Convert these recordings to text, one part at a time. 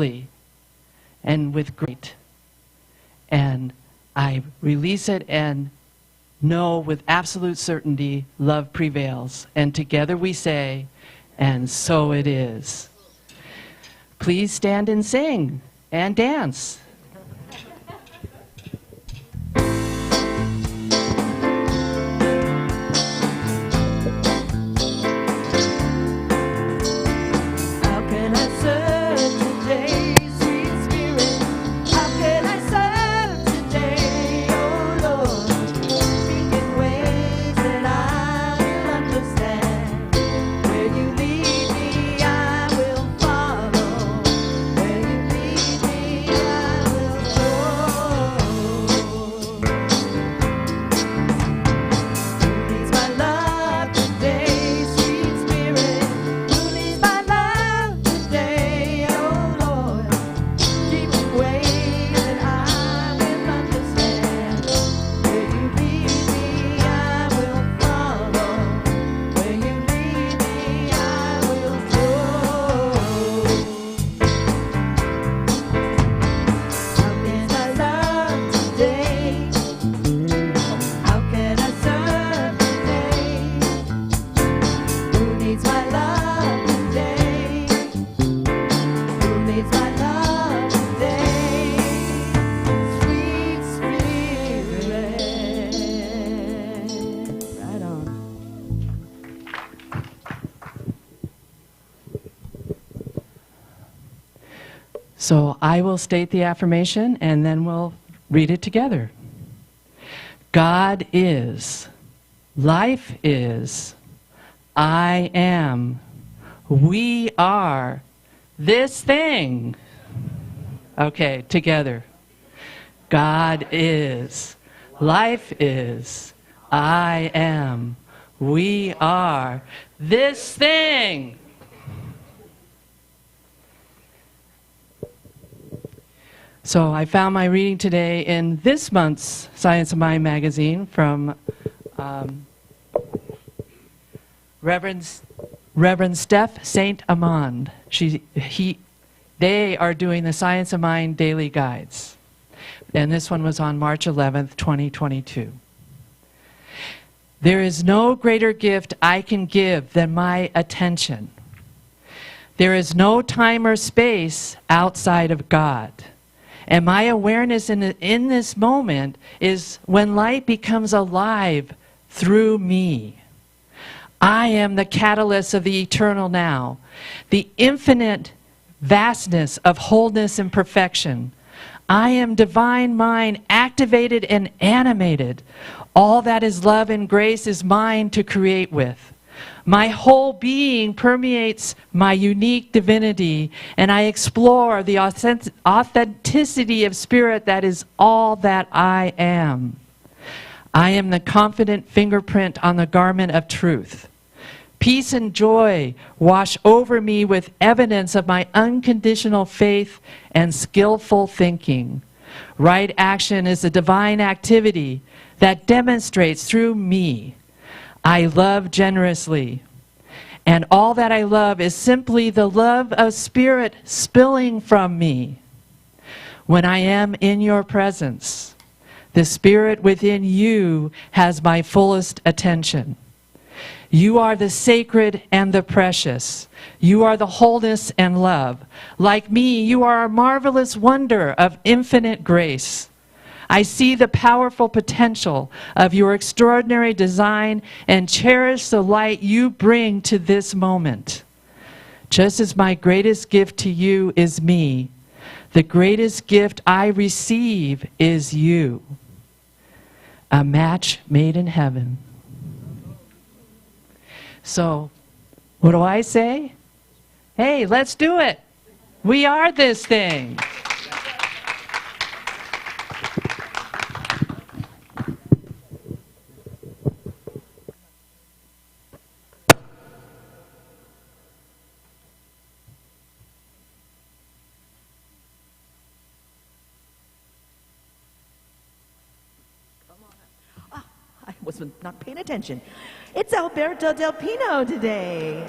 deeply and with great. And I release it and know with absolute certainty love prevails. And together we say, and so it is. Please stand and sing and dance. So I will state the affirmation and then we'll read it together. God is, life is, I am, we are, this thing. Okay, together. God is, life is, I am, we are, this thing. So I found my reading today in this month's Science of Mind magazine from Reverend Steph Saint Amand. They are doing the Science of Mind daily guides. And this one was on March 11th, 2022. There is no greater gift I can give than my attention. There is no time or space outside of God. And my awareness in this moment is when light becomes alive through me. I am the catalyst of the eternal now, the infinite vastness of wholeness and perfection. I am divine mind activated and animated. All that is love and grace is mine to create with. My whole being permeates my unique divinity, and I explore the authenticity of spirit that is all that I am. I am the confident fingerprint on the garment of truth. Peace and joy wash over me with evidence of my unconditional faith and skillful thinking. Right action is a divine activity that demonstrates through me. I love generously, and all that I love is simply the love of spirit spilling from me. When I am in your presence, the spirit within you has my fullest attention. You are the sacred and the precious. You are the wholeness and love. Like me, you are a marvelous wonder of infinite grace. I see the powerful potential of your extraordinary design and cherish the light you bring to this moment. Just as my greatest gift to you is me, the greatest gift I receive is you. A match made in heaven. So, what do I say? Hey, let's do it. We are this thing. I was not paying attention. It's Alberto Del Pino today.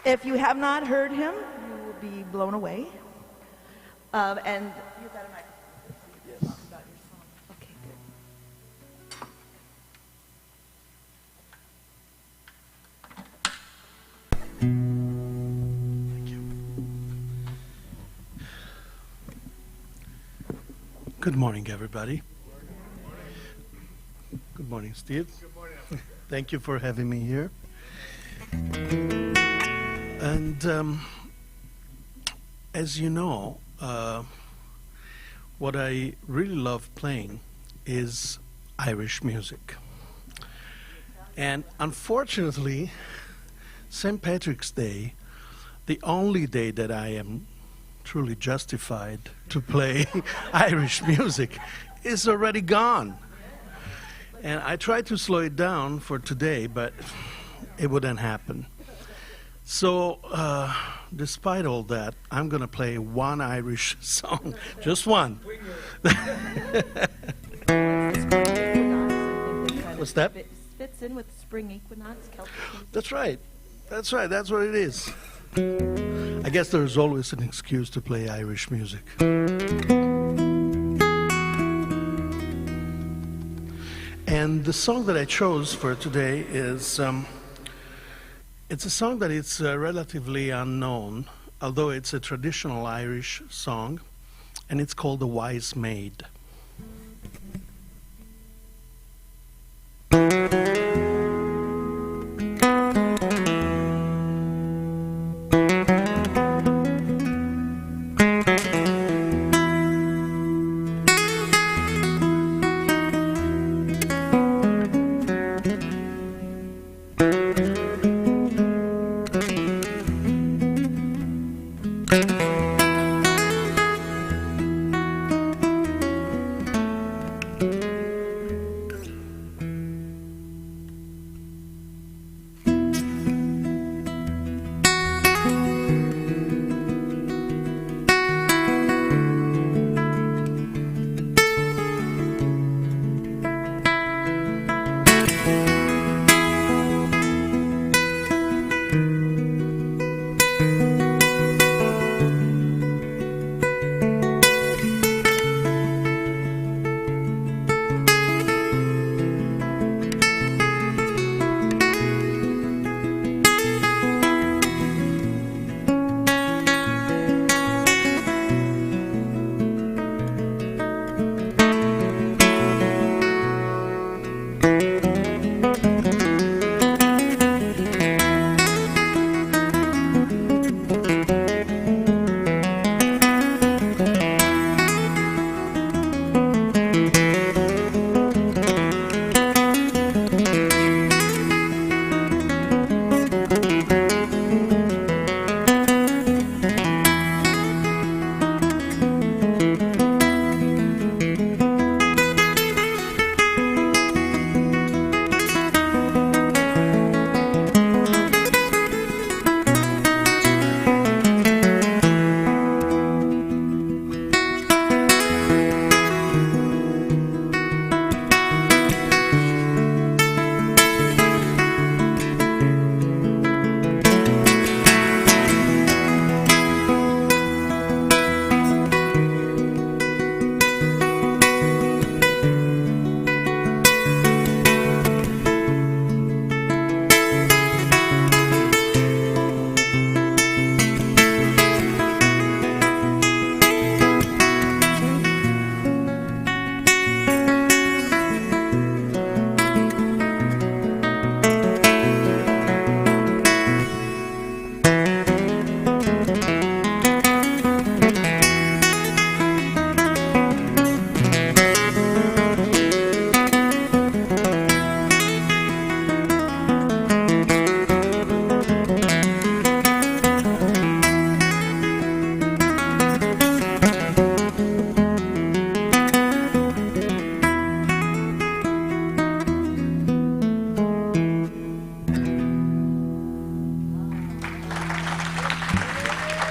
If you have not heard him, you will be blown away. And you've got a microphone. Yes. Talk about your song. Okay, good. Thank you. Good morning, everybody. Good morning, Steve. Good morning. Thank you for having me here. And as you know, what I really love playing is Irish music. And unfortunately, St. Patrick's Day, the only day that I am truly justified to play Irish music, is already gone. And I tried to slow it down for today, but it wouldn't happen. So, despite all that, I'm going to play one Irish song, just one. What's that? Fits in with spring equinox, Celtic music. That's right. That's right. That's what it is. I guess there's always an excuse to play Irish music. And the song that I chose for today is, it's a song that is relatively unknown, although it's a traditional Irish song, and it's called The Wise Maid.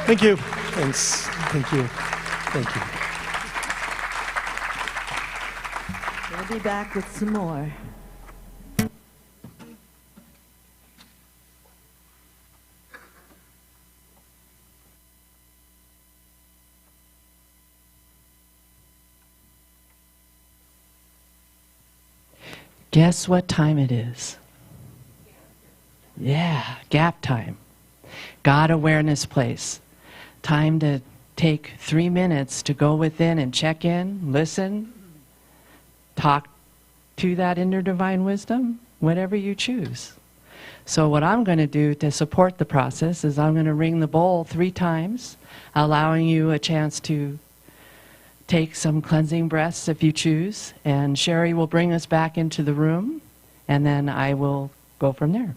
Thank you. Thanks. Thank you. Thank you. We'll be back with some more. Guess what time it is? Yeah, gap time. God awareness place. Time to take 3 minutes to go within and check in, listen, talk to that inner divine wisdom, whatever you choose. So what I'm going to do to support the process is I'm going to ring the bowl 3 times, allowing you a chance to take some cleansing breaths if you choose, and Sherry will bring us back into the room, and then I will go from there.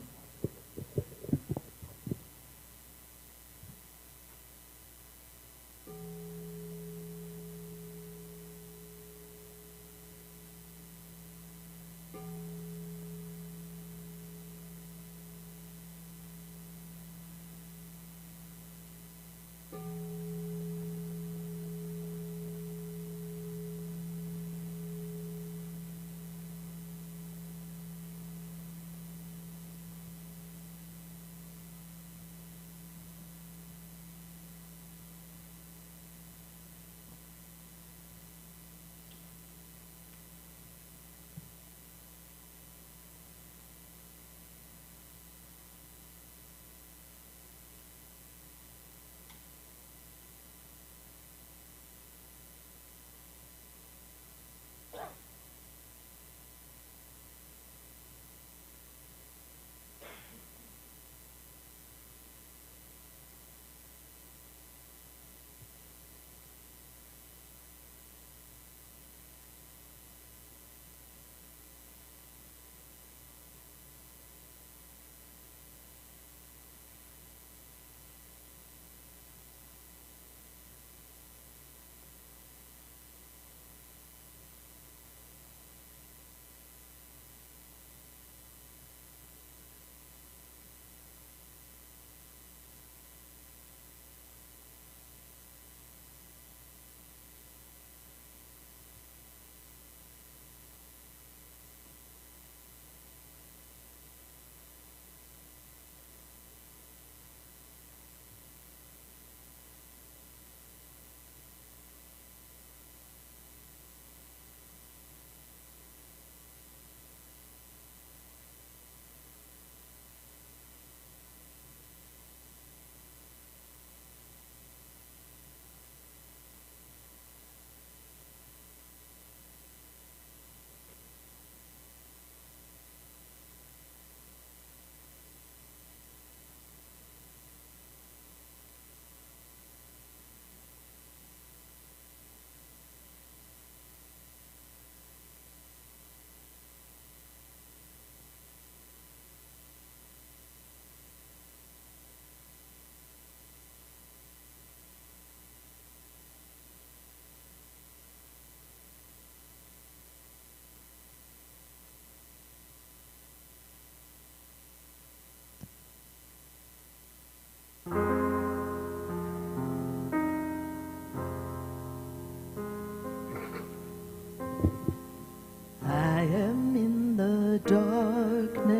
I am in the darkness.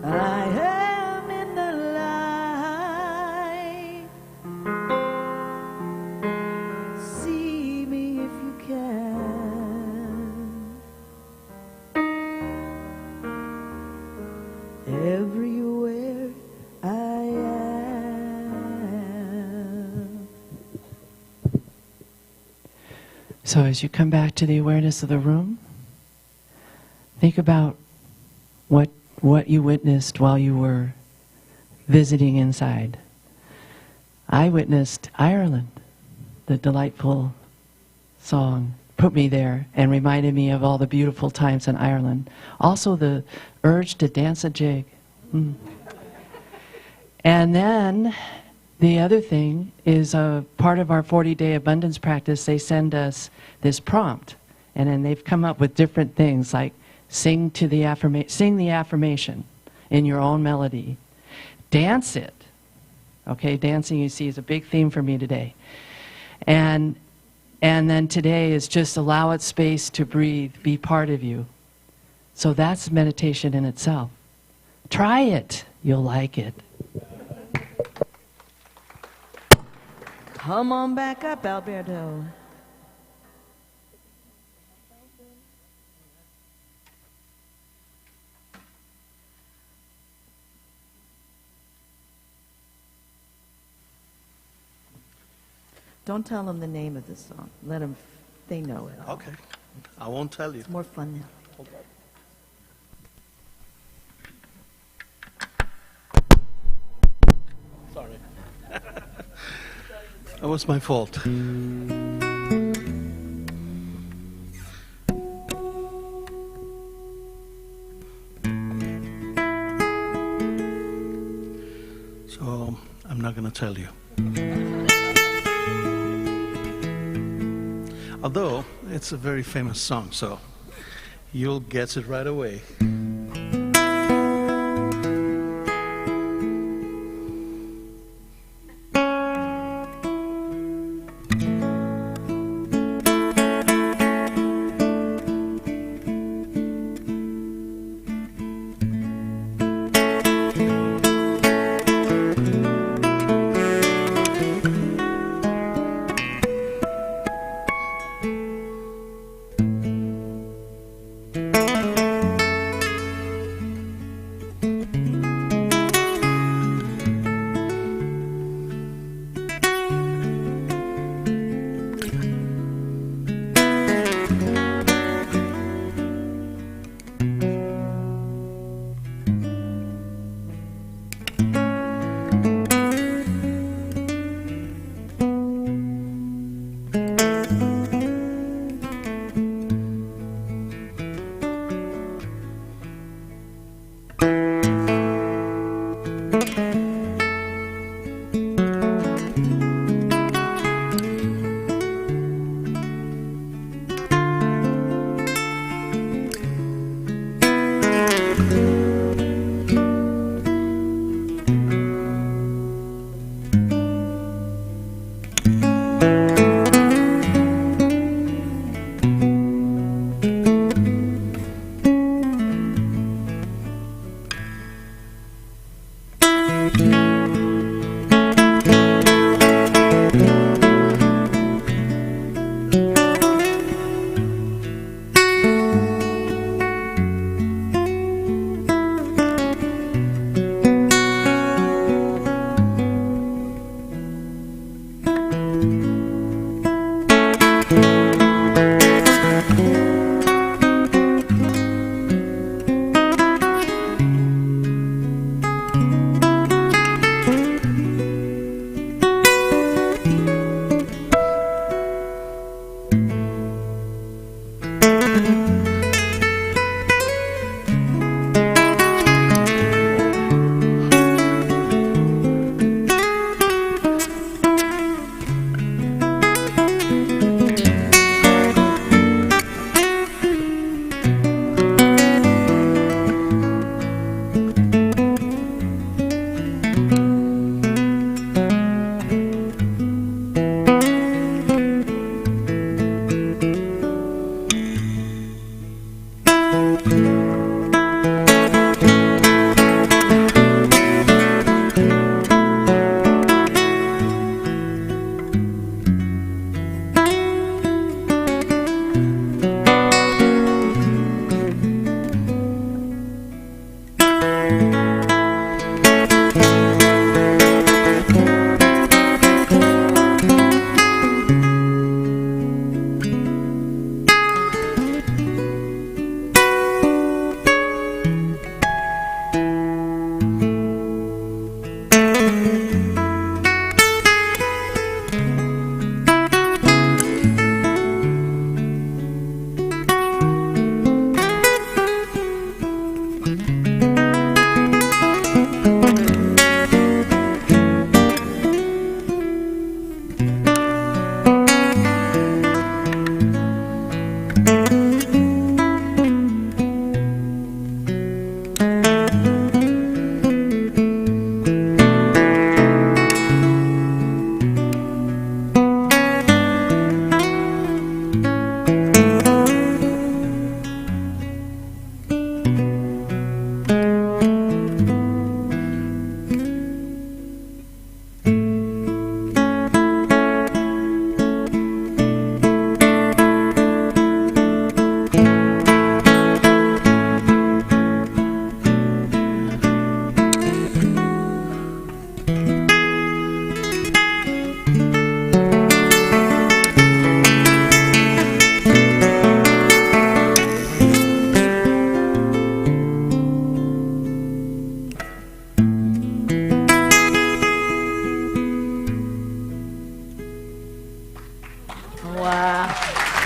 I am in the light. See me if you can. Everywhere I am. So as you come back to the awareness of the room, think about what you witnessed while you were visiting inside. I witnessed Ireland. The delightful song put me there and reminded me of all the beautiful times in Ireland. Also the urge to dance a jig. And then the other thing is a part of our 40-day abundance practice. They send us this prompt, and then they've come up with different things like sing the affirmation in your own melody, dance it. Okay, dancing, you see, is a big theme for me today. And then today is just allow it space to breathe, be part of you. So that's meditation in itself. Try it, you'll like it. Come on back up, Alberto. Don't tell them the name of the song. Let them, they know it. Okay. I won't tell you. It's more fun now. Hold on. Sorry. That was my fault. So I'm not going to tell you. Although it's a very famous song, so you'll guess it right away.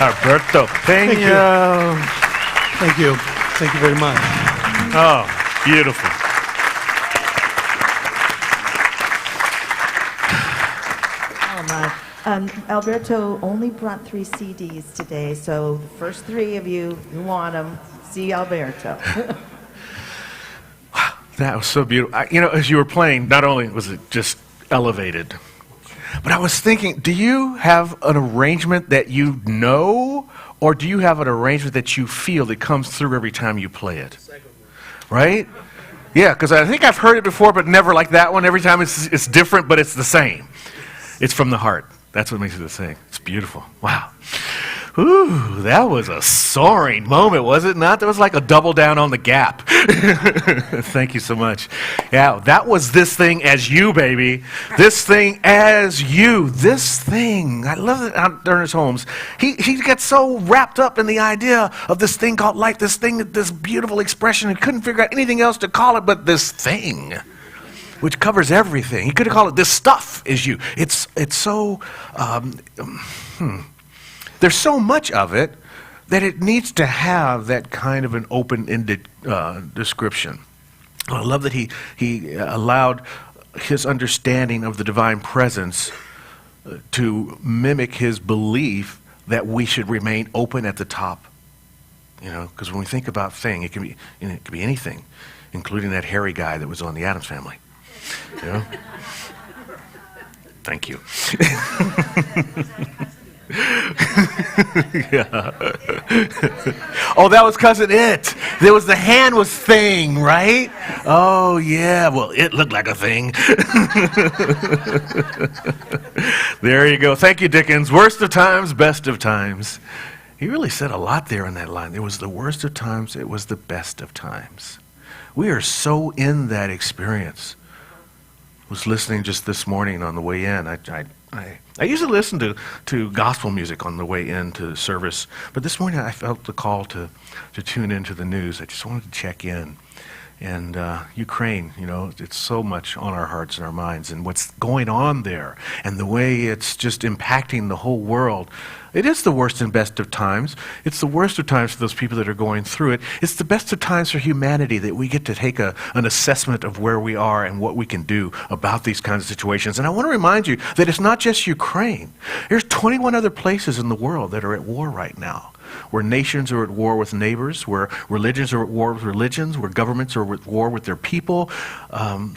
Alberto Pena. Thank you. Thank you very much. Oh, beautiful. Oh, my. Alberto only brought 3 CDs today, so the first 3 of you who want them, see Alberto. That was so beautiful. As you were playing, not only was it just elevated, but I was thinking, do you have an arrangement that you know, or do you have an arrangement that you feel that comes through every time you play it? Right? Yeah, because I think I've heard it before, but never like that one. Every time it's different, but it's the same. It's from the heart. That's what makes it the same. It's beautiful. Wow. Ooh, that was a soaring moment, was it not? That was like a double down on the gap. Thank you so much. Yeah, that was This Thing As You, baby. This Thing As You. This thing. I love it. Ernest Holmes. He gets so wrapped up in the idea of this thing called life, this thing, this beautiful expression. He couldn't figure out anything else to call it but this thing, which covers everything. He could have called it This Stuff Is You. It's so... There's so much of it that it needs to have that kind of an open-ended description. I love that he allowed his understanding of the divine presence to mimic his belief that we should remain open at the top. Because when we think about thing, it can be anything, including that hairy guy that was on the Addams Family. Thank you. Yeah. Oh, that was Cousin It. There was the hand was thing, right? Oh, yeah. Well, it looked like a thing. There you go. Thank you, Dickens. Worst of times, best of times. He really said a lot there in that line. It was the worst of times. It was the best of times. We are so in that experience. I was listening just this morning on the way in. I usually listen to gospel music on the way into service, but this morning I felt the call to tune into the news. I just wanted to check in. And Ukraine, it's so much on our hearts and our minds, and what's going on there, and the way it's just impacting the whole world. It is the worst and best of times. It's the worst of times for those people that are going through it. It's the best of times for humanity that we get to take an assessment of where we are and what we can do about these kinds of situations. And I want to remind you that it's not just Ukraine. There's 21 other places in the world that are at war right now, where nations are at war with neighbors, where religions are at war with religions, where governments are at war with their people,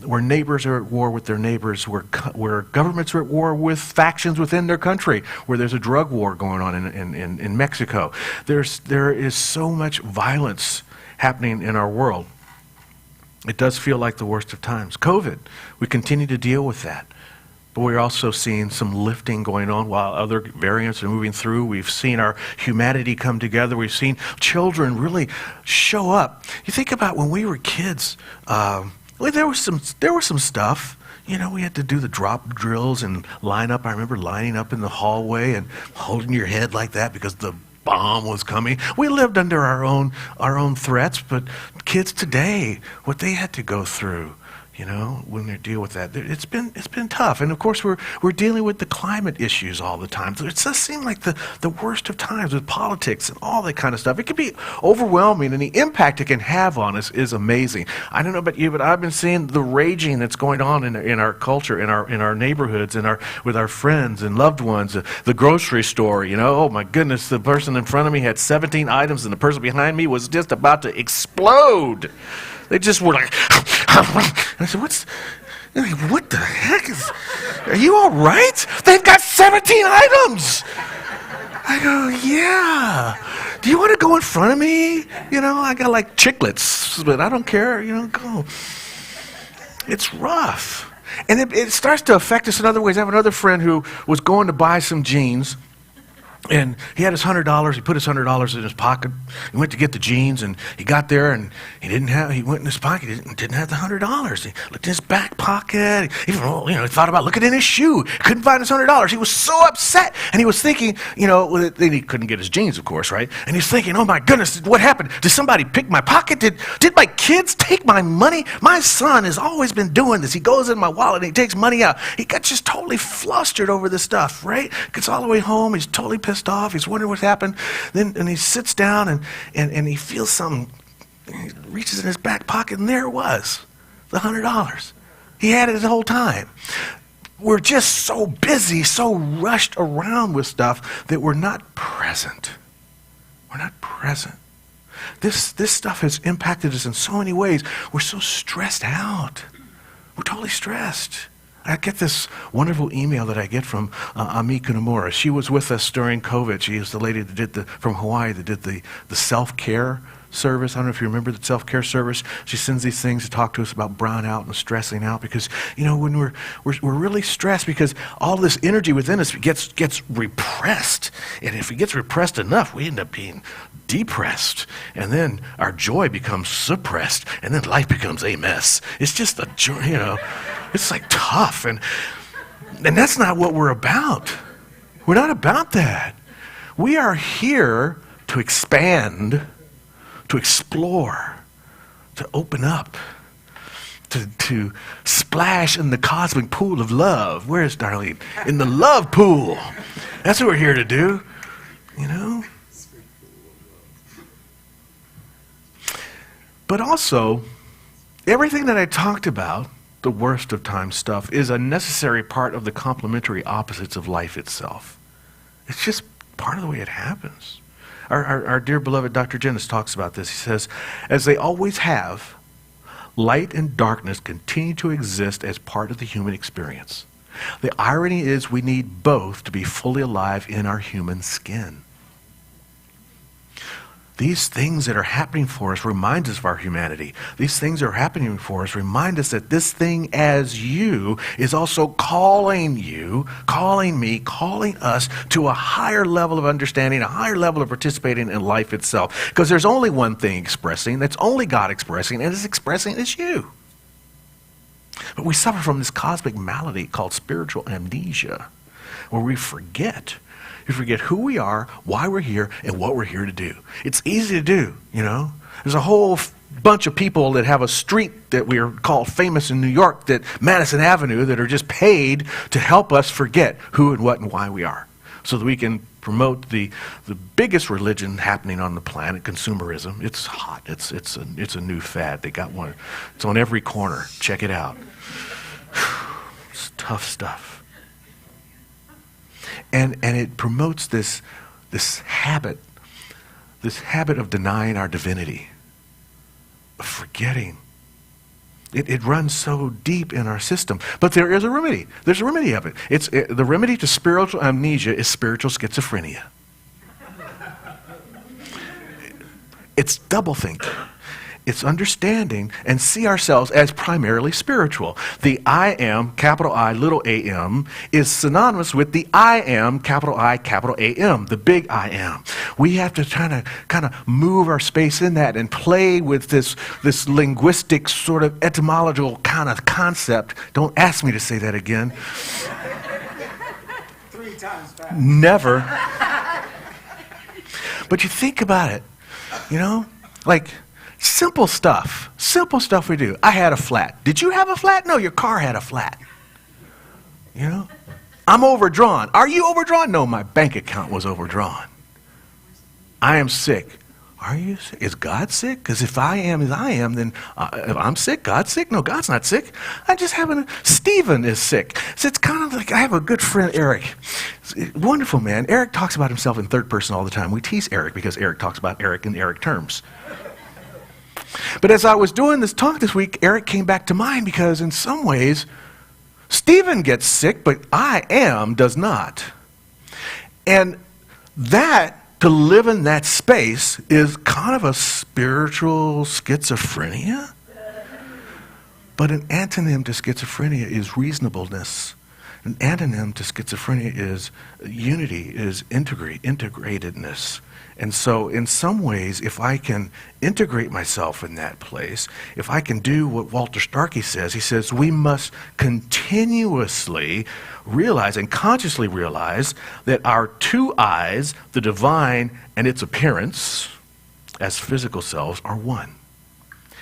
where neighbors are at war with their neighbors, where governments are at war with factions within their country, where there's a drug war going on in Mexico. There is so much violence happening in our world. It does feel like the worst of times. COVID, we continue to deal with that. But we're also seeing some lifting going on while other variants are moving through. We've seen our humanity come together. We've seen children really show up. You think about when we were kids, there was some stuff. We had to do the drop drills and line up. I remember lining up in the hallway and holding your head like that because the bomb was coming. We lived under our own threats, but kids today, what they had to go through, when they deal with that, it's been tough. And of course, we're dealing with the climate issues all the time. So it does seem like the worst of times with politics and all that kind of stuff. It can be overwhelming, and the impact it can have on us is amazing. I don't know about you, but I've been seeing the raging that's going on in our culture, in our neighborhoods, with our friends and loved ones. The grocery store, oh my goodness, the person in front of me had 17 items, and the person behind me was just about to explode. They just were like, I said, what the heck are you all right? They've got 17 items. I go, yeah. Do you want to go in front of me? I got like chiclets, but I don't care, go. It's rough. And it starts to affect us in other ways. I have another friend who was going to buy some jeans. And he had his $100. He put his $100 in his pocket. He went to get the jeans, and he got there, and he went in his pocket. He didn't have the $100. He looked in his back pocket. He thought about looking in his shoe. Couldn't find his $100. He was so upset, and he was thinking, then he couldn't get his jeans, of course, right? And he's thinking, oh my goodness, what happened? Did somebody pick my pocket? Did my kids take my money? My son has always been doing this. He goes in my wallet and he takes money out. He got just totally flustered over this stuff, right? Gets all the way home. He's totally pissed pissed off. He's wondering what's happened. And he sits down and he feels something. He reaches in his back pocket, and there it was, the $100. He had it the whole time. We're just so busy, so rushed around with stuff that we're not present. We're not present. This stuff has impacted us in so many ways. We're so stressed out. We're totally stressed. I get this wonderful email that I get from Ami Kunimura. She was with us during COVID. She is the lady that did from Hawaii that did the self-care service. I don't know if you remember the self-care service. She sends these things to talk to us about brownout and stressing out because, when we're really stressed because all this energy within us gets repressed. And if it gets repressed enough, we end up being depressed. And then our joy becomes suppressed. And then life becomes a mess. It's just a joy, it's like tough. And that's not what we're about. We're not about that. We are here to expand, to explore, to open up, to splash in the cosmic pool of love. Where's Darlene? In the love pool. That's what we're here to do, But also, everything that I talked about, the worst of times stuff, is a necessary part of the complementary opposites of life itself. It's just part of the way it happens. Our dear beloved Dr. Jennis talks about this. He says, as they always have, light and darkness continue to exist as part of the human experience. The irony is we need both to be fully alive in our human skin. These things that are happening for us remind us of our humanity. These things that are happening for us remind us that this thing as you is also calling you, calling me, calling us to a higher level of understanding, a higher level of participating in life itself. Because there's only one thing expressing, that's only God expressing, and it's expressing is you. But we suffer from this cosmic malady called spiritual amnesia, where we forget. You forget who we are, why we're here, and what we're here to do. It's easy to do, There's a whole bunch of people that have a street that we are called famous in New York, that Madison Avenue, that are just paid to help us forget who and what and why we are, so that we can promote the biggest religion happening on the planet, consumerism. It's hot. It's a new fad. They got one. It's on every corner. Check it out. It's tough stuff. And it promotes this habit of denying our divinity, of forgetting. It runs so deep in our system. But there is a remedy. There's a remedy of it. The remedy to spiritual amnesia is spiritual schizophrenia. It's double thinking. It's understanding and see ourselves as primarily spiritual. The I am, capital I, little a-m, is synonymous with the I am, capital I, capital A-M, the big I am. We have to kind of move our space in that and play with this linguistic sort of etymological kind of concept. Don't ask me to say that again. 3 times fast. Never. But you think about it, like simple stuff we do. I had a flat. Did you have a flat? No, your car had a flat. I'm overdrawn. Are you overdrawn? No, my bank account was overdrawn. I am sick. Are you sick? Is God sick? Because if I am as I am, then if I'm sick, God's sick? No, God's not sick. Stephen is sick. So it's kind of like I have a good friend, Eric. Wonderful man. Eric talks about himself in third person all the time. We tease Eric because Eric talks about Eric in Eric terms. But as I was doing this talk this week, Eric came back to mind because in some ways, Stephen gets sick, but I am does not. And to live in that space is kind of a spiritual schizophrenia. But an antonym to schizophrenia is reasonableness. An antonym to schizophrenia is unity, is integratedness. And so in some ways, if I can integrate myself in that place, if I can do what Walter Starkey says, he says we must continuously realize and consciously realize that our 2 eyes, the divine and its appearance as physical selves, are one.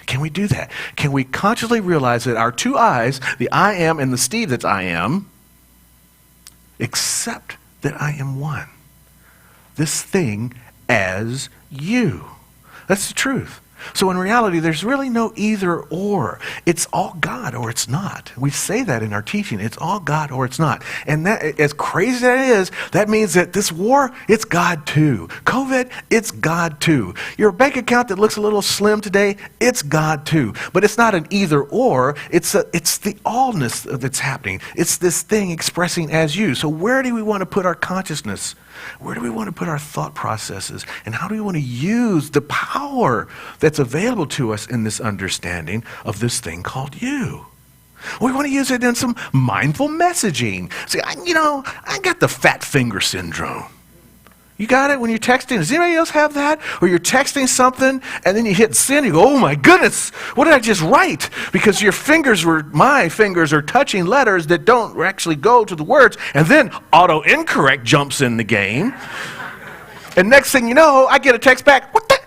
Can we do that? Can we consciously realize that our 2 eyes, the I am and the Steve that's I am, accept that I am one? this thing as you. That's the truth. So in reality, there's really no either or. It's all God or it's not. We say that in our teaching. It's all God or it's not. And that, as crazy as that is, that means that this war, it's God too. COVID, it's God too. Your bank account that looks a little slim today, it's God too. But it's not an either or. It's the allness that's happening. It's this thing expressing as you. So where do we want to put our consciousness? Where do we want to put our thought processes? And how do we want to use the power that's available to us in this understanding of this thing called you? We want to use it in some mindful messaging. See, I got the fat finger syndrome. You got it when you're texting? Does anybody else have that? Or you're texting something and then you hit send, you go, oh my goodness, what did I just write? Because my fingers are touching letters that don't actually go to the words, and then auto-incorrect jumps in the game. And next thing you know, I get a text back, what the?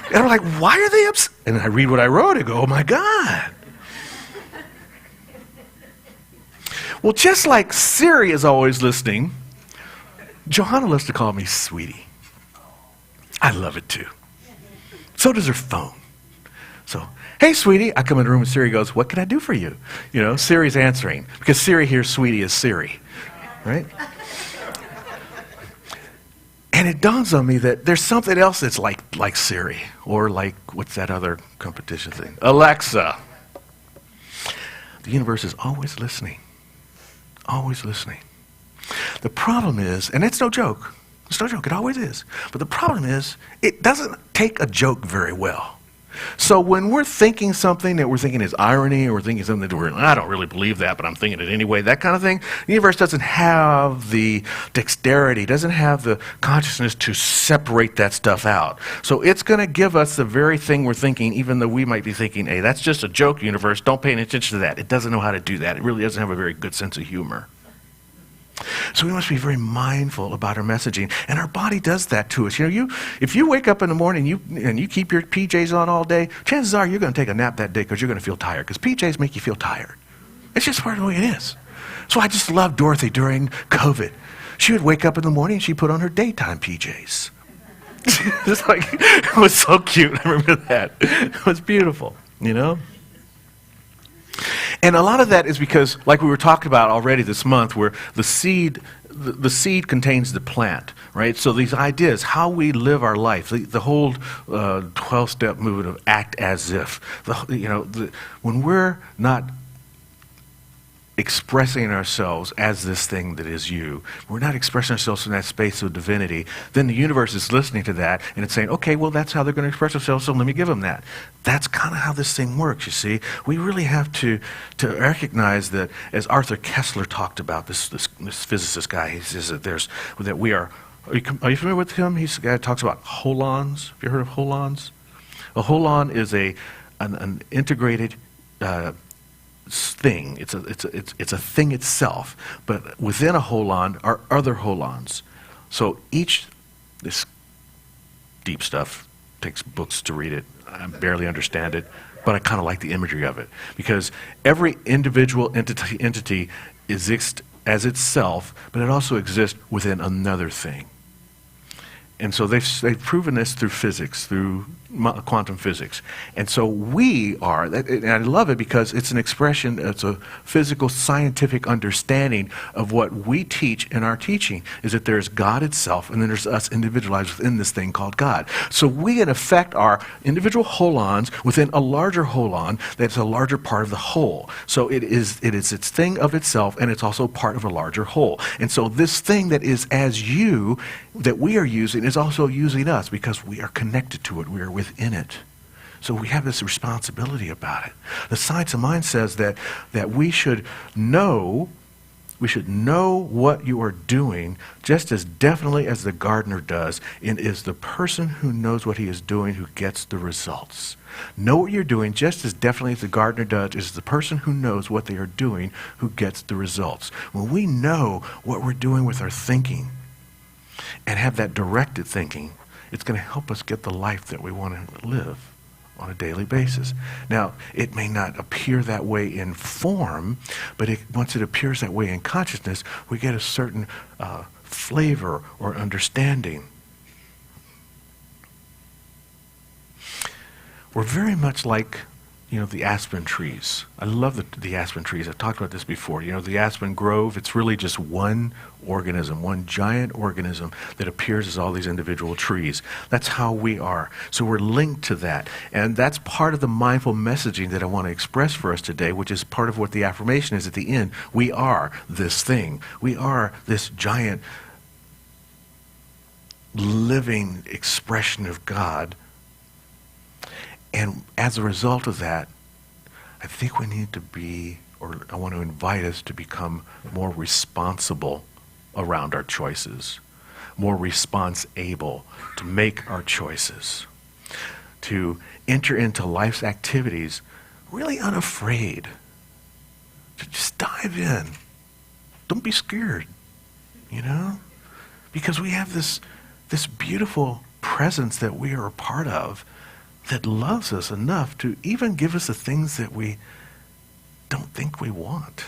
And I'm like, why are they upset? And I read what I wrote and go, oh my God. Well, just like Siri is always listening, Johanna loves to call me sweetie. I love it too. So does her phone. So, hey sweetie, I come in the room and Siri goes, what can I do for you? Siri's answering because Siri hears sweetie as Siri, right? And it dawns on me that there's something else that's like Siri, or like, what's that other competition thing? Alexa. The universe is always listening. Always listening. The problem is, and it's no joke, it always is, but the problem is, it doesn't take a joke very well. So when we're thinking something that we're thinking is irony, or we're thinking something that I don't really believe that, but I'm thinking it anyway, that kind of thing, the universe doesn't have the dexterity, doesn't have the consciousness to separate that stuff out. So it's going to give us the very thing we're thinking, even though we might be thinking, hey, that's just a joke, universe, don't pay any attention to that. It doesn't know how to do that. It really doesn't have a very good sense of humor. So we must be very mindful about our messaging, and our body does that to us. If you wake up in the morning and you keep your PJs on all day, chances are you're going to take a nap that day because you're going to feel tired, because PJs make you feel tired. It's just part of the way it is. So I just love Dorothy during COVID. She would wake up in the morning and she'd put on her daytime PJs. It was so cute. I remember that. It was beautiful, And a lot of that is because, like we were talking about already this month, where the seed contains the plant, right? So these ideas, how we live our life, the whole 12-step movement of act as if, when we're not expressing ourselves as this thing that is you, we're not expressing ourselves in that space of divinity, then the universe is listening to that and it's saying, okay, well, that's how they're going to express themselves, so let me give them that. That's kind of how this thing works, you see. We really have to recognize that, as Arthur Kessler talked about, this physicist guy, he says that we are you familiar with him? He's the guy that talks about holons. Have you heard of holons? A holon is an integrated thing. It's a thing itself, but within a holon are other holons. So this deep stuff takes books to read it. I barely understand it, but I kind of like the imagery of it, because every individual entity exists as itself, but it also exists within another thing. And so they've proven this through physics, through quantum physics. And so we are, and I love it because it's an expression, it's a physical, scientific understanding of what we teach in our teaching, is that there's God itself, and then there's us individualized within this thing called God. So we, in effect, are individual holons within a larger holon that's a larger part of the whole. So it is its thing of itself, and it's also part of a larger whole. And so this thing that is as you, that we are using, is also using us, because we are connected to it. We are within it. So we have this responsibility about it. The science of mind says that we should know what you are doing just as definitely as the gardener does, and is the person who knows what he is doing who gets the results. Know what you're doing just as definitely as the gardener does, is the person who knows what they are doing who gets the results. When we know what we're doing with our thinking and have that directed thinking, it's going to help us get the life that we want to live on a daily basis. Now, it may not appear that way in form, but once it appears that way in consciousness, we get a certain flavor or understanding. We're very much like, the aspen trees. I love the aspen trees. I've talked about this before. The aspen grove, it's really just one organism, one giant organism that appears as all these individual trees. That's how we are. So we're linked to that. And that's part of the mindful messaging that I want to express for us today, which is part of what the affirmation is at the end. We are this thing. We are this giant living expression of God. And as a result of that, I think we need to be, or I want to invite us to become more responsible around our choices, more response-able to make our choices, to enter into life's activities really unafraid, to just dive in. Don't be scared, because we have this beautiful presence that we are a part of that loves us enough to even give us the things that we don't think we want,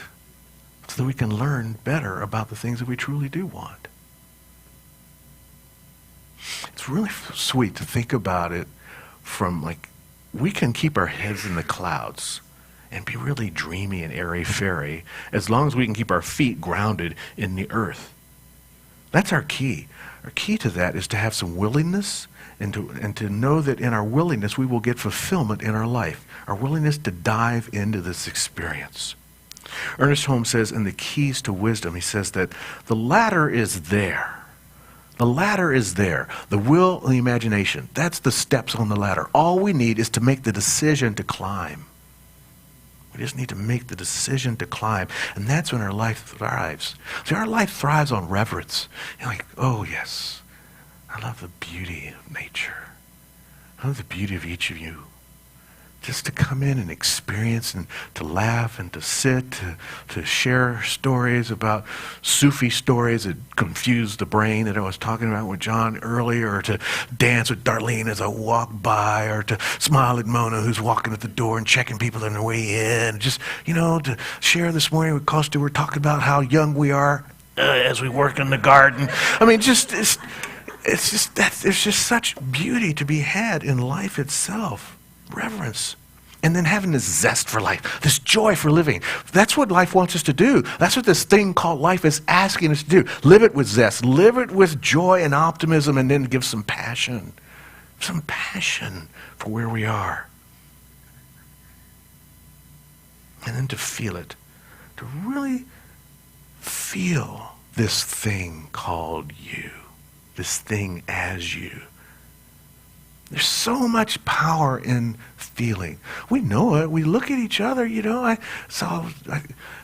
so that we can learn better about the things that we truly do want. It's really sweet to think about it from we can keep our heads in the clouds and be really dreamy and airy-fairy as long as we can keep our feet grounded in the earth. That's our key. Our key to that is to have some willingness and to know that in our willingness we will get fulfillment in our life. Our willingness to dive into this experience. Ernest Holmes says in The Keys to Wisdom, he says that the ladder is there. The ladder is there. The will and the imagination, that's the steps on the ladder. All we need is to make the decision to climb. We just need to make the decision to climb. And that's when our life thrives. See, our life thrives on reverence. Oh yes, I love the beauty of nature. I love the beauty of each of you. Just to come in and experience and to laugh and to sit, to share stories about Sufi stories that confuse the brain that I was talking about with John earlier, or to dance with Darlene as I walk by, or to smile at Mona who's walking at the door and checking people on their way in. Just, to share this morning with Costa, we're talking about how young we are as we work in the garden. I mean, there's just such beauty to be had in life itself. Reverence. And then having this zest for life, this joy for living. That's what life wants us to do. That's what this thing called life is asking us to do. Live it with zest. Live it with joy and optimism, and then give some passion. Some passion for where we are. And then to feel it. To really feel this thing called you. This thing as you. There's so much power in feeling. We know it. We look at each other, I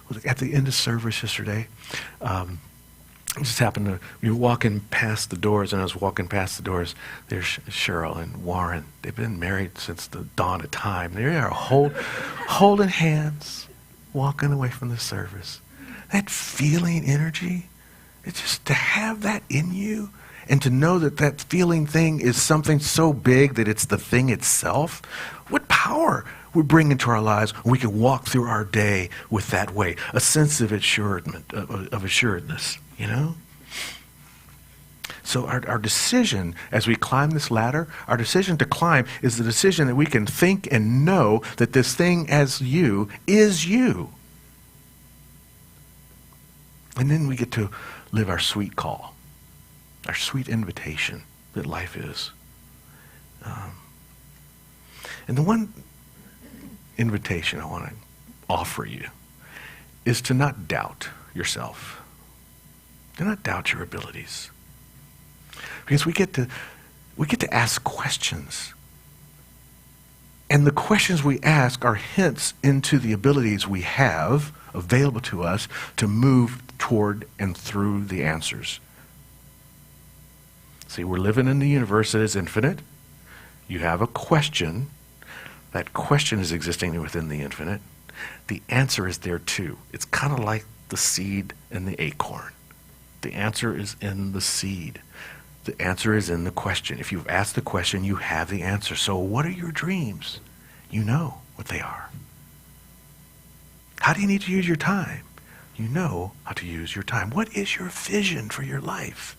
was at the end of service yesterday. I just happened to be walking past the doors, and I was walking past the doors. There's Cheryl and Warren. They've been married since the dawn of time. They are holding hands, walking away from the service. That feeling energy, it's just to have that in you. And to know that that feeling thing is something so big that it's the thing itself, what power we bring into our lives when we can walk through our day with that way, a sense of assuredness, So our decision as we climb this ladder, our decision to climb is the decision that we can think and know that this thing as you is you. And then we get to live our sweet call. Our sweet invitation that life is. And the one invitation I want to offer you is to not doubt yourself. Do not doubt your abilities. Because we get to ask questions. And the questions we ask are hints into the abilities we have available to us to move toward and through the answers. See, we're living in the universe that is infinite. You have a question. That question is existing within the infinite. The answer is there too. It's kind of like the seed and the acorn. The answer is in the seed. The answer is in the question. If you've asked the question, you have the answer. So what are your dreams? You know what they are. How do you need to use your time? you know how to use your time. What is your vision for your life?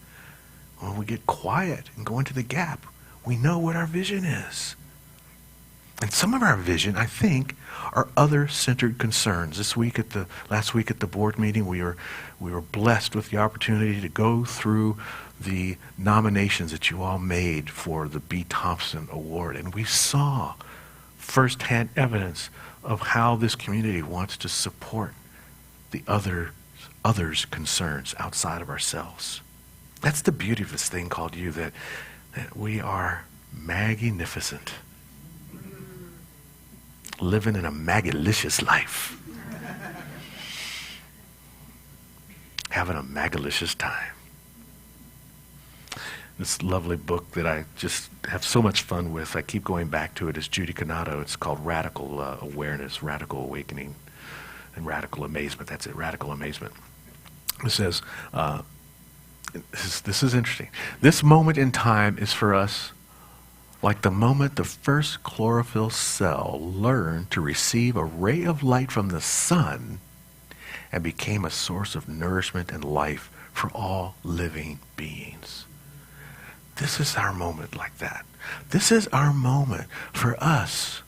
When we get quiet and go into the gap, we know what our vision is. And some of our vision, I think, are other-centered concerns. Last week at the board meeting, we were blessed with the opportunity to go through the nominations that you all made for the B. Thompson Award, and we saw firsthand evidence of how this community wants to support the others' concerns outside of ourselves. That's the beauty of this thing called you, that we are magnificent. Living in a magalicious life. Having a magalicious time. This lovely book that I just have so much fun with, I keep going back to it, is Judy Canado. It's called Radical Awareness, Radical Awakening, and Radical Amazement. That's it, Radical Amazement. It says, this is interesting. This moment in time is for us like the moment the first chlorophyll cell learned to receive a ray of light from the sun and became a source of nourishment and life for all living beings. This is our moment like that. This is our moment for us,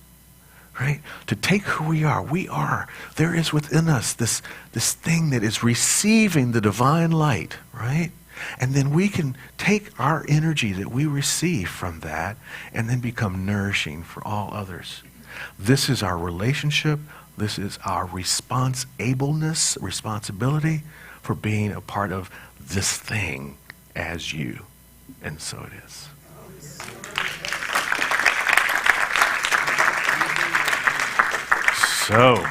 right? To take who we are. There is within us this thing that is receiving the divine light, right? And then we can take our energy that we receive from that and then become nourishing for all others. This is our relationship. This is our responsibility for being a part of this thing as you. And so it is. So,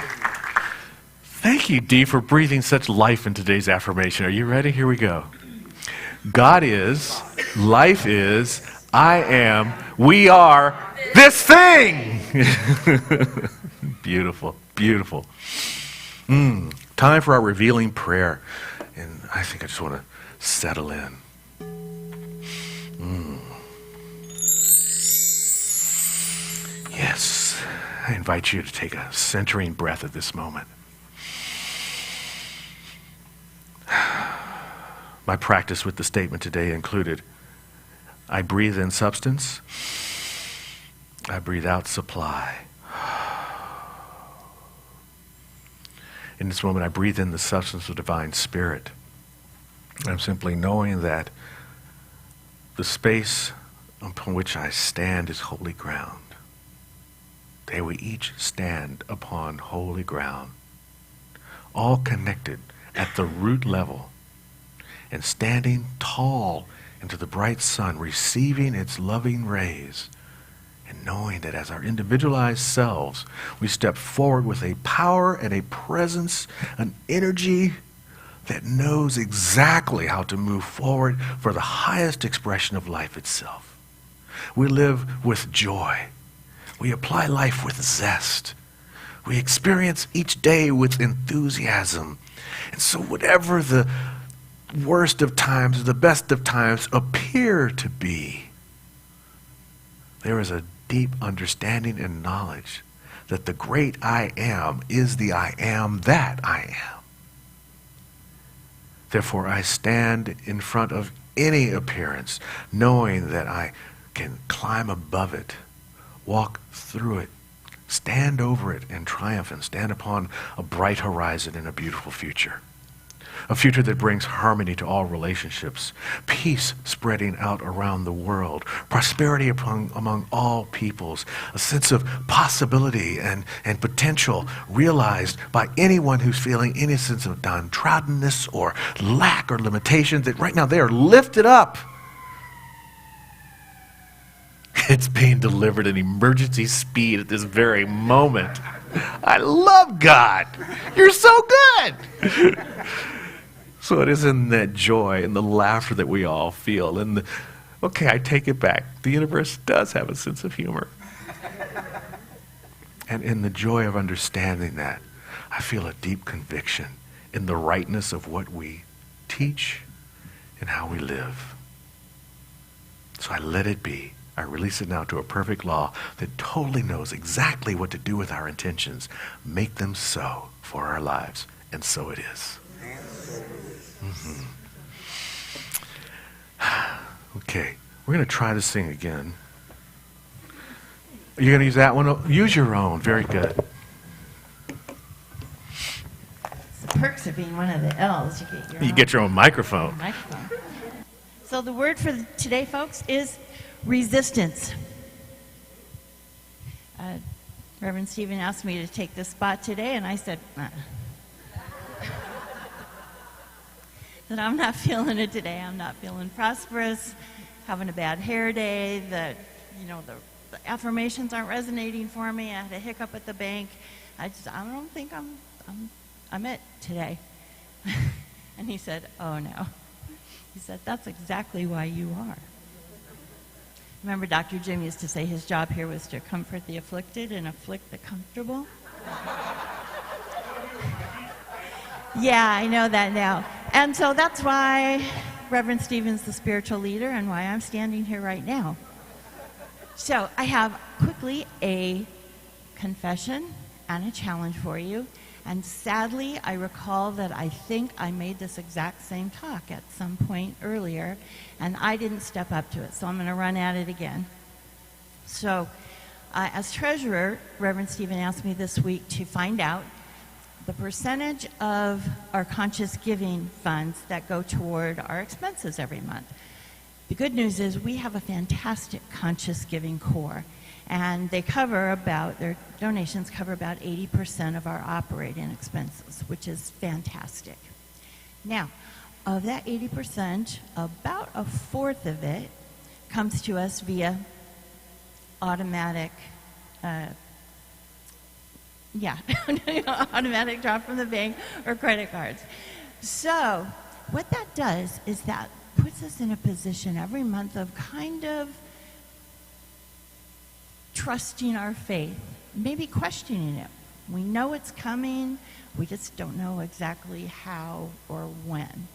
thank you, Dee, for breathing such life in today's affirmation. Are you ready? Here we go. God is, life is, I am, we are this thing. Beautiful, beautiful. Time for our revealing prayer. And I think I just want to settle in. Yes, I invite you to take a centering breath at this moment. My practice with the statement today included, I breathe in substance, I breathe out supply. In this moment, I breathe in the substance of divine spirit. I'm simply knowing that the space upon which I stand is holy ground. May we each stand upon holy ground, all connected at the root level, and standing tall into the bright sun, receiving its loving rays, and knowing that as our individualized selves, we step forward with a power and a presence, an energy that knows exactly how to move forward for the highest expression of life itself. We live with joy. We apply life with zest. We experience each day with enthusiasm. And so whatever the worst of times or the best of times appear to be, there is a deep understanding and knowledge that the great I am is the I am that I am. Therefore, I stand in front of any appearance, knowing that I can climb above it, walk through it, stand over it in triumph, and stand upon a bright horizon and a beautiful future. A future that brings harmony to all relationships, peace spreading out around the world, prosperity among all peoples, a sense of possibility and potential realized by anyone who's feeling any sense of downtroddenness or lack or limitation, that right now they are lifted up. It's being delivered at emergency speed at this very moment. I love God. You're so good. So it is in that joy and the laughter that we all feel. And okay, I take it back. The universe does have a sense of humor. And in the joy of understanding that, I feel a deep conviction in the rightness of what we teach and how we live. So I let it be. I release it now to a perfect law that totally knows exactly what to do with our intentions. Make them so for our lives. And so it is. Okay, we're going to try to sing again. Are you going to use that one? Use your own. Very good. The perks of being one of the L's, You get your own microphone. microphone. So the word for today, folks, is resistance. Reverend Stephen asked me to take this spot today, and I said, that I'm not feeling it today. I'm not feeling prosperous, having a bad hair day, the affirmations aren't resonating for me. I had a hiccup at the bank. I don't think I'm it today. And he said, oh no. He said, that's exactly why you are. Remember Dr. Jim used to say his job here was to comfort the afflicted and afflict the comfortable? Yeah, I know that now. And so that's why Reverend Stephen's the spiritual leader and why I'm standing here right now. So I have quickly a confession and a challenge for you. And sadly, I recall that I think I made this exact same talk at some point earlier, and I didn't step up to it, so I'm going to run at it again. So as treasurer, Reverend Stephen asked me this week to find out the percentage of our conscious giving funds that go toward our expenses every month. The good news is we have a fantastic conscious giving core, and their donations cover about 80% of our operating expenses, which is fantastic. Now, of that 80%, about a fourth of it comes to us via automatic automatic draw from the bank or credit cards. So what that does is that puts us in a position every month of kind of trusting our faith, maybe questioning it. We know it's coming, we just don't know exactly how or when.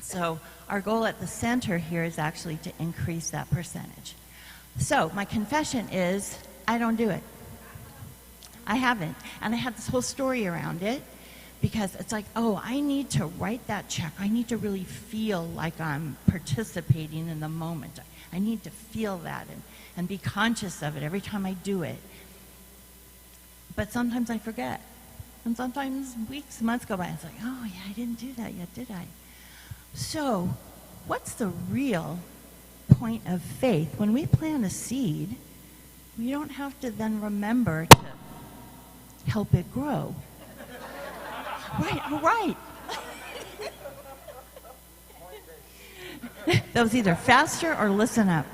So our goal at the center here is actually to increase that percentage. So my confession is, I don't do it. I haven't. And I had this whole story around it because it's like, oh, I need to write that check. I need to really feel like I'm participating in the moment. I need to feel that and be conscious of it every time I do it. But sometimes I forget. And sometimes weeks, months go by, and it's like, oh, yeah, I didn't do that yet, did I? So what's the real point of faith? When we plant a seed, we don't have to then remember to help it grow. Right. That was either faster or listen up.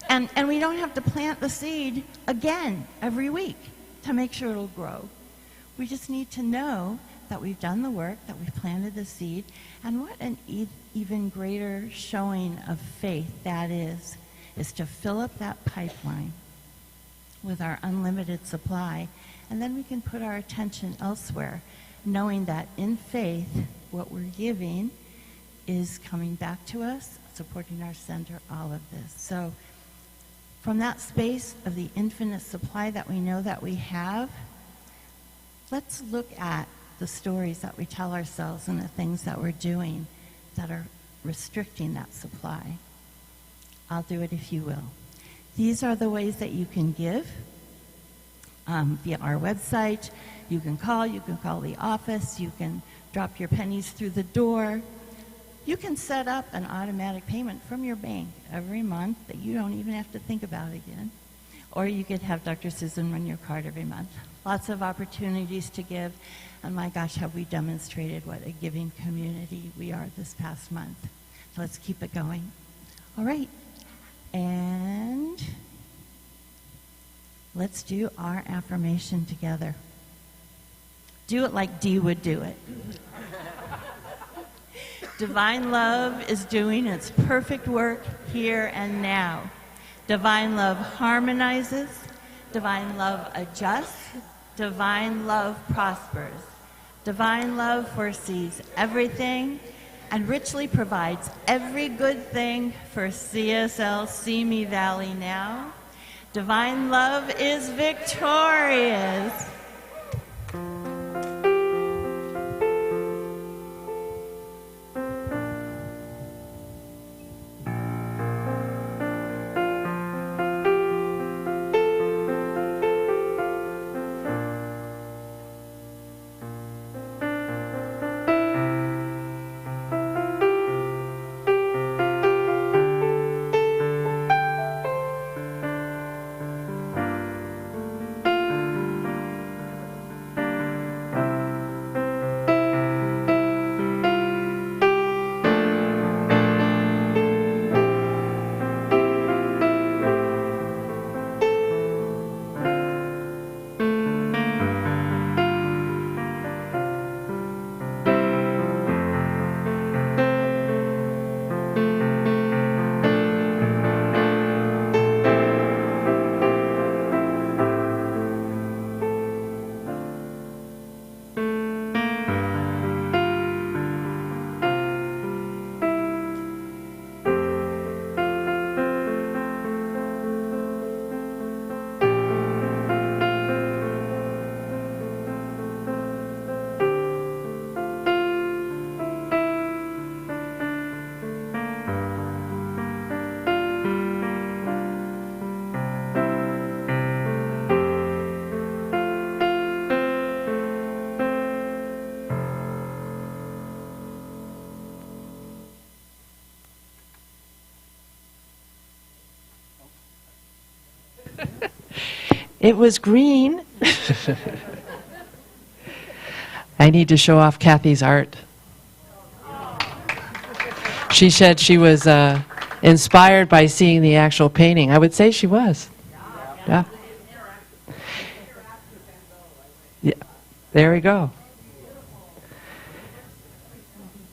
And we don't have to plant the seed again every week to make sure it'll grow. We just need to know that we've done the work, that we've planted the seed, and what an even greater showing of faith that is to fill up that pipeline with our unlimited supply, and then we can put our attention elsewhere, knowing that in faith, what we're giving is coming back to us, supporting our center, all of this. So from that space of the infinite supply that we know that we have, let's look at the stories that we tell ourselves and the things that we're doing that are restricting that supply. I'll do it if you will. These are the ways that you can give via our website. You can call the office, you can drop your pennies through the door. You can set up an automatic payment from your bank every month that you don't even have to think about again. Or you could have Dr. Susan run your card every month. Lots of opportunities to give. And my gosh, have we demonstrated what a giving community we are this past month. So let's keep it going. All right. And let's do our affirmation together. Do it like Dee would do it. Divine love is doing its perfect work here and now. Divine love harmonizes. Divine love adjusts. Divine love prospers. Divine love foresees everything and richly provides every good thing for CSL Simi Valley now. Divine love is victorious. It was green. I need to show off Kathy's art. She said she was inspired by seeing the actual painting. I would say she was. Yeah. Yeah. There we go.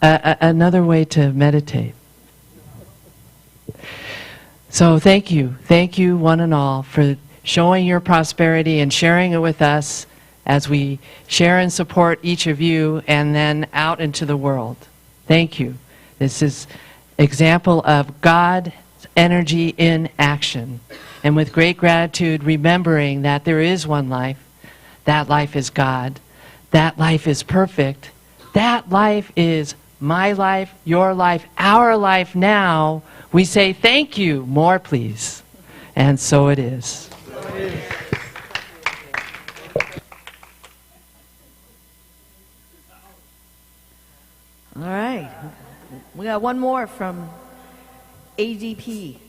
Another way to meditate. So thank you. Thank you, one and all, for showing your prosperity and sharing it with us as we share and support each of you and then out into the world. Thank you. This is example of God's energy in action. And with great gratitude, remembering that there is one life. That life is God. That life is perfect. That life is my life, your life, our life now. We say, thank you, more please. And so it is. All right. We got one more from ADP.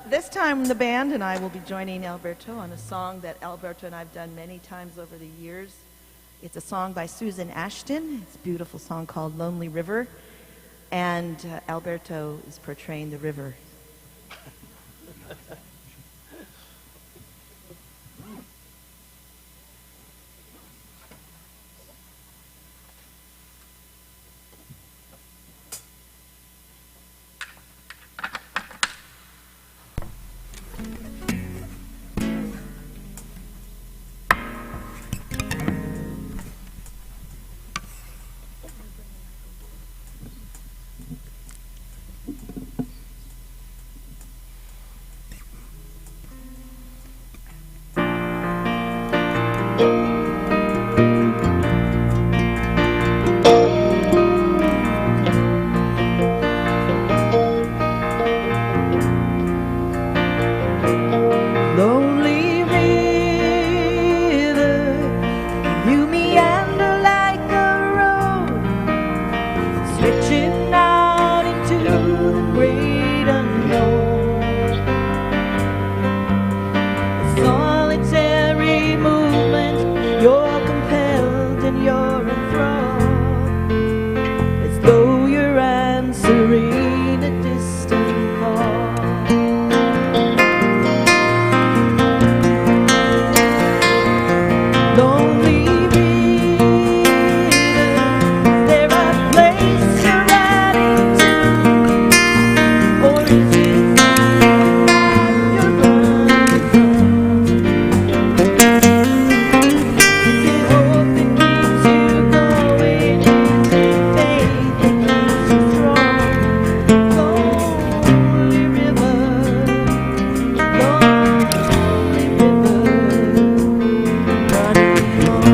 This time the band and I will be joining Alberto on a song that Alberto and I have done many times over the years. It's a song by Susan Ashton. It's a beautiful song called Lonely River. And Alberto is portraying the river. Lonely river, you meander like a road, stretching out into the great unknown. A solitary movement, you're compelled and you're enthralled, as though you're answering a distant call. Lonely river, there are places you're riding to, or is it that you're running from? Is it hope that keeps you going? Is it faith that keeps you strong? Lonely river, lonely river. Running on.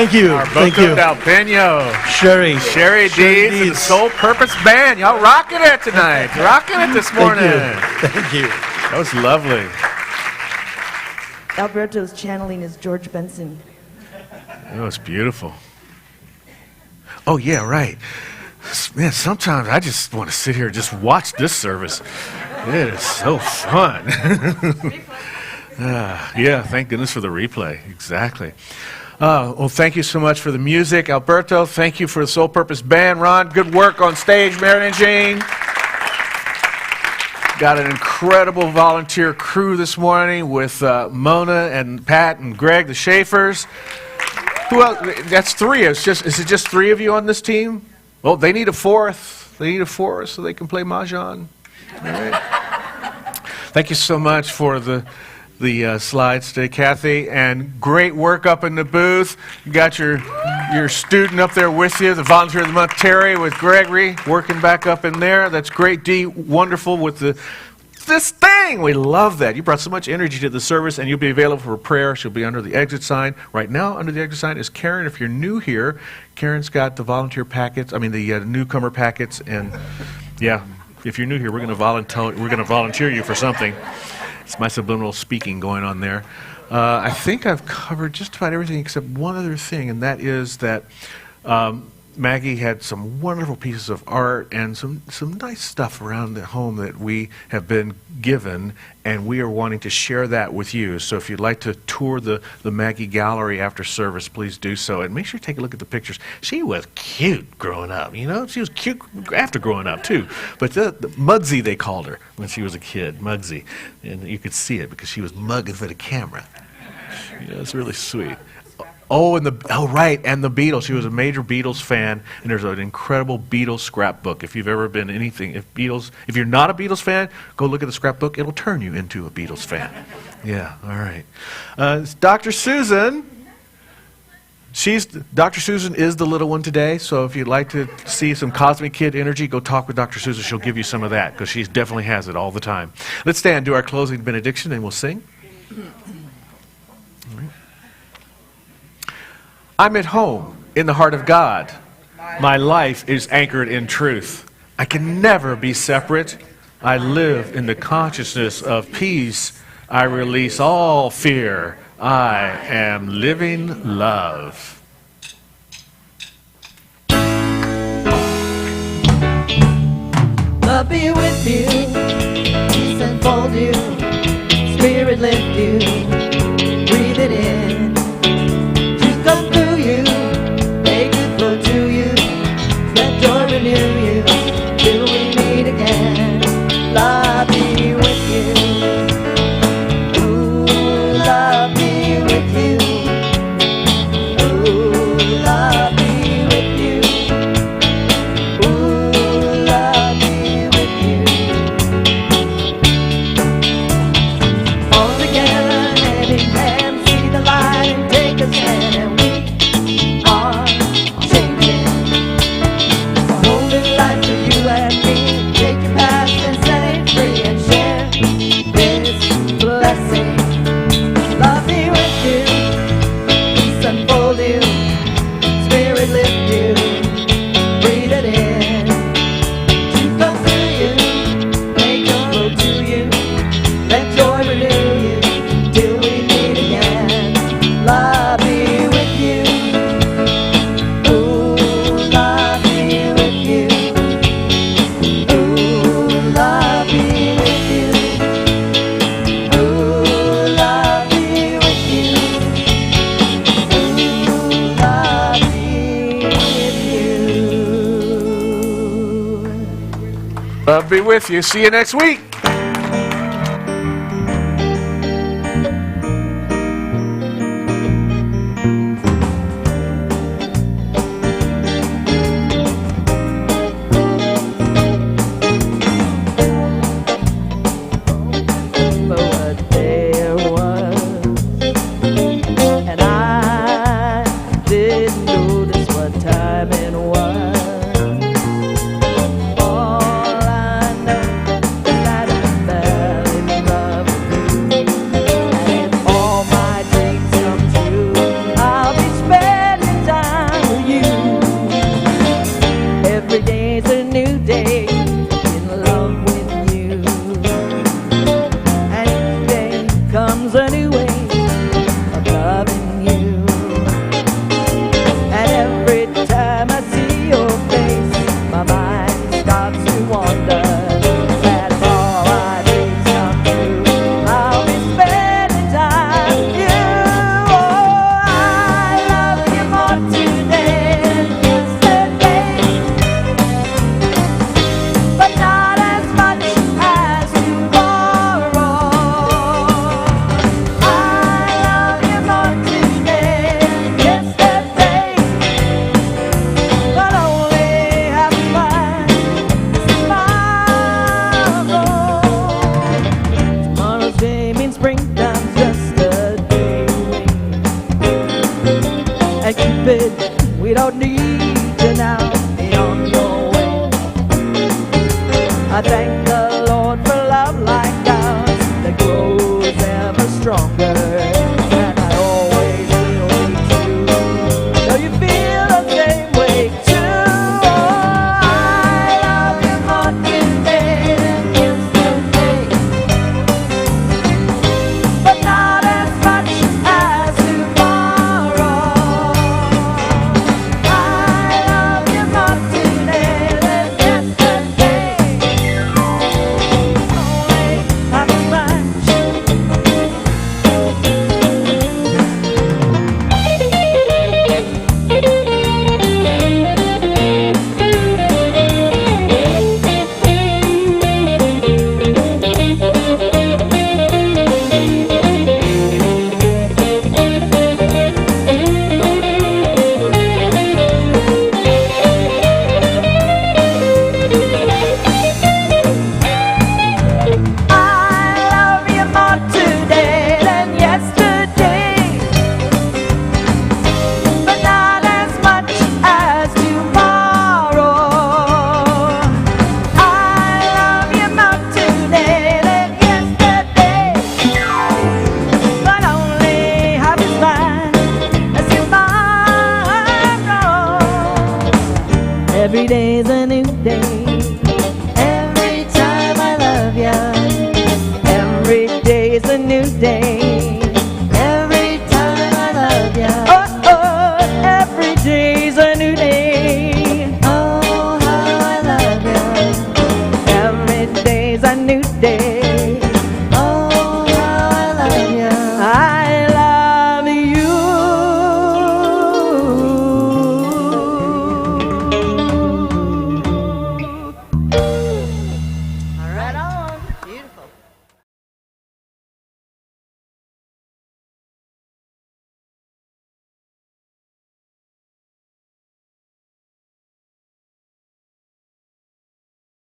Thank you. Our Thank Boca you. del Peño. Sherry. Sherry Deeds and the Soul Purpose Band. Y'all rocking it tonight. Rocking it this morning. Thank you. That was lovely. Alberto's channeling is George Benson. That was beautiful. Oh, yeah, right. Man, sometimes I just want to sit here and just watch this service. It is so fun. Yeah, thank goodness for the replay. Exactly. Well, thank you so much for the music, Alberto. Thank you for the Soul Purpose Band. Ron, good work on stage, Mary and Jane. Got an incredible volunteer crew this morning with Mona and Pat and Greg, the Schaefers. Who else? That's three. Is it just three of you on this team? Well, they need a fourth. They need a fourth so they can play Mahjong. All right. Thank you so much for the slides today, Kathy, and great work up in the booth. You got your student up there with you, the volunteer of the month, Terry, with Gregory, working back up in there. That's great, Dee. Wonderful with this thing. We love that. You brought so much energy to the service, and you'll be available for prayer. She'll be under the exit sign. Right now, under the exit sign is Karen. If you're new here, Karen's got the volunteer packets, the newcomer packets, and yeah, if you're new here, we're going to volunteer you for something. It's my subliminal speaking going on there. I think I've covered just about everything except one other thing, and that is that Maggie had some wonderful pieces of art and some nice stuff around the home that we have been given, and we are wanting to share that with you. So if you'd like to tour the Maggie Gallery after service, please do so. And make sure you take a look at the pictures. She was cute growing up, you know? She was cute after growing up, too. But the Mugsy, they called her when she was a kid, Mugsy. And you could see it because she was mugging for the camera. Yeah, it's really sweet. Right, and the Beatles. She was a major Beatles fan, and there's an incredible Beatles scrapbook. If you've ever been anything, if you're not a Beatles fan, go look at the scrapbook. It'll turn you into a Beatles fan. Yeah, all right. It's Dr. Susan. Dr. Susan is the little one today, so if you'd like to see some Cosmic Kid energy, go talk with Dr. Susan. She'll give you some of that, because she definitely has it all the time. Let's stand, do our closing benediction, and we'll sing. I'm at home in the heart of God. My life is anchored in truth. I can never be separate. I live in the consciousness of peace. I release all fear. I am living love. Love be with you, peace enfold you, spirit lift you, breathe it in. Come through you, make it flow to you, let joy renew you, till we meet again. Love be with you, ooh, love be with you, ooh, love be with you, ooh, love be with you. All together, hand in hand, see the light and take a stand. Love be with you. See you next week. All I know is that springtime's just a day away. And Cupid, we don't need you now, be on your way. I thank the Lord for love like ours that grows ever stronger. And I always will be true. So you feel the same way too. Oh, I love you more today than yesterday, but not as much as tomorrow. I love you more today than yesterday. Only I'm much. I love you more today than yesterday, but not as much as tomorrow. I love you more today than yesterday, but only half as much as tomorrow. Every day's a new day. Every time I love you, every day's a new day.